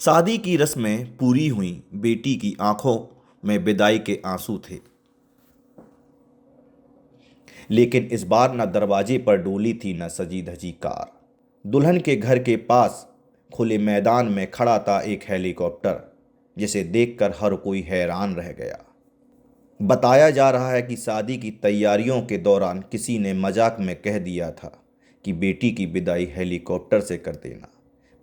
शादी की रस्में पूरी हुई, बेटी की आंखों में विदाई के आंसू थे। लेकिन इस बार न दरवाजे पर डोली थी न सजी धजी कार। दुल्हन के घर के पास खुले मैदान में खड़ा था एक हेलीकॉप्टर, जिसे देखकर हर कोई हैरान रह गया। बताया जा रहा है कि शादी की तैयारियों के दौरान किसी ने मजाक में कह दिया था कि बेटी की विदाई हेलीकॉप्टर से कर देना।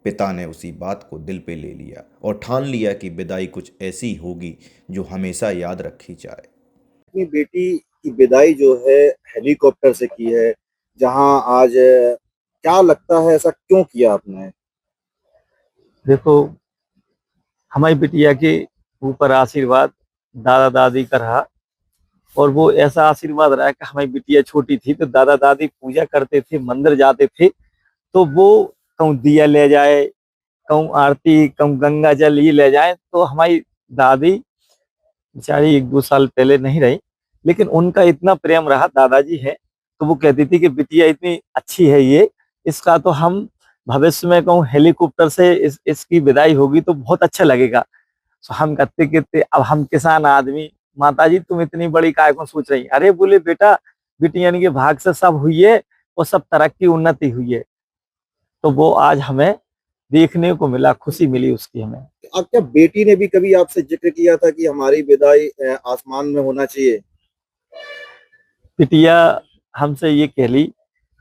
पिता ने उसी बात को दिल पे ले लिया और ठान लिया कि विदाई कुछ ऐसी होगी जो हमेशा याद रखी जाए। अपनी बेटी की विदाई जो है हेलीकॉप्टर से की है, जहां आज क्या लगता है ऐसा क्यों किया आपने? देखो, हमारी बिटिया के ऊपर आशीर्वाद दादा दादी का रहा। और वो ऐसा आशीर्वाद रहा कि हमारी बिटिया छोटी थी तो दादा दादी पूजा करते थे, मंदिर जाते थे, तो वो कहूँ दिया ले जाए, कहूँ आरती, कहूँ गंगा जल ये ले जाए। तो हमारी दादी बेचारी 1-2 साल पहले नहीं रही, लेकिन उनका इतना प्रेम रहा, दादाजी है, तो वो कहती थी कि बिटिया इतनी अच्छी है ये, इसका तो हम भविष्य में कहूँ हेलीकॉप्टर से इसकी विदाई होगी तो बहुत अच्छा लगेगा। तो हम कहते कहते अब हम किसान आदमी, माता जी तुम इतनी बड़ी काय को सोच रही? अरे बोले बेटा, बिटियन के भाग से सब हुई है और सब तरक्की उन्नति हुई है। तो वो आज हमें देखने को मिला, खुशी मिली उसकी हमें। अब क्या बेटी ने भी कभी आपसे जिक्र किया था कि हमारी विदाई आसमान में होना चाहिए? बिटिया हमसे ये कह ली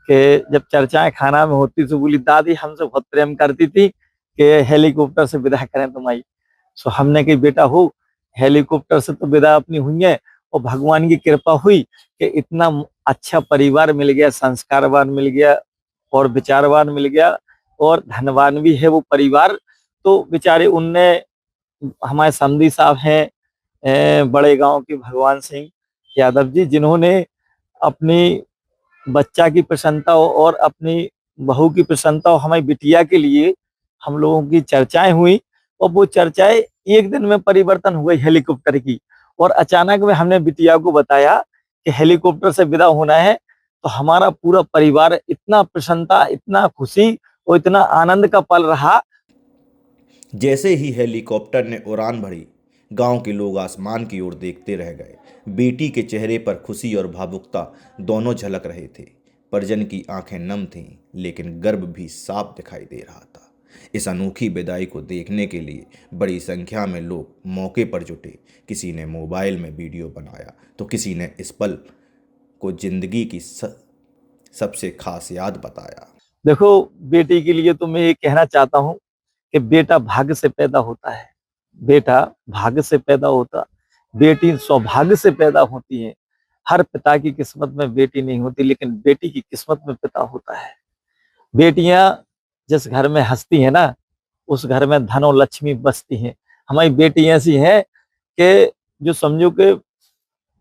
कि जब चर्चाएं खाना में होती तो बोली दादी हमसे बहुत प्रेम करती थी कि हेलीकॉप्टर से विदा करें तुम्हारी। सो हमने कही बेटा हो, हेलीकॉप्टर से तो विदा अपनी हुई है और भगवान की कृपा हुई कि इतना अच्छा परिवार मिल गया, संस्कारवान मिल गया और विचारवान मिल गया और धनवान भी है वो परिवार। तो बेचारे उनने, हमारे समधी साहब हैं बड़े गांव के भगवान सिंह यादव जी, जिन्होंने अपनी बच्चा की प्रसन्नता और अपनी बहू की प्रसन्नता और हमारी बिटिया के लिए हम लोगों की चर्चाएं हुई। और वो चर्चाएं एक दिन में परिवर्तन हुई हेलीकॉप्टर की। और अचानक में हमने बिटिया को बताया कि हेलीकॉप्टर से विदा होना है, तो हमारा पूरा परिवार इतना प्रसन्नता, इतना खुशी और इतना आनंद का पल रहा। जैसे ही हेलीकॉप्टर ने उड़ान भरी, गांव के लोग आसमान की ओर देखते रह गए। बेटी के चेहरे पर खुशी और भावुकता दोनों झलक रहे थे। परिजन की आंखें नम थीं, लेकिन गर्व भी साफ दिखाई दे रहा था। इस अनोखी विदाई को देखने के लिए बड़ी संख्या में लोग मौके पर जुटे। किसी ने मोबाइल में वीडियो बनाया तो किसी ने इस पल को जिंदगी की सबसे खास याद बताया। देखो, बेटी के लिए तो मैं ये कहना चाहता हूँ कि बेटा भाग्य से पैदा होता है। बेटा भाग्य से पैदा होता, बेटी सौभाग्य से पैदा होती है। हर पिता की किस्मत में बेटी नहीं होती, लेकिन बेटी की किस्मत में पिता होता है। बेटियां जिस घर में हंसती है ना, उस घर में धन और लक्ष्मी बसती हैं। हमारी बेटी ऐसी है कि जो समझो कि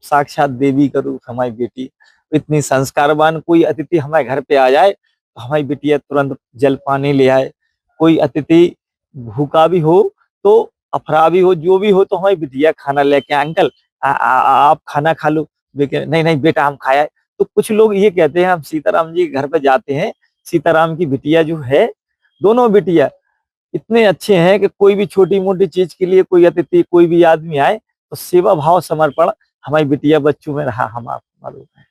साक्षात देवी का रूप हमारी बेटी। इतनी संस्कारवान, कोई अतिथि हमारे घर पे आ जाए तो हमारी बिटिया तुरंत जल पानी ले आए। कोई अतिथि भूखा भी हो, तो अफरा भी हो, जो भी हो, तो हमारी बिटिया खाना लेके अंकल आप खाना खा लो। नहीं नहीं बेटा हम खाया है। तो कुछ लोग ये कहते हैं, हम सीताराम जी के घर पे जाते हैं, सीताराम की बिटिया जो है, दोनों बिटिया इतने अच्छे हैं कि कोई भी छोटी मोटी चीज के लिए कोई अतिथि, कोई भी आदमी आए तो सेवा भाव समर्पण हमारी बिटिया बच्चों में रहा, हम आपको मालूम है।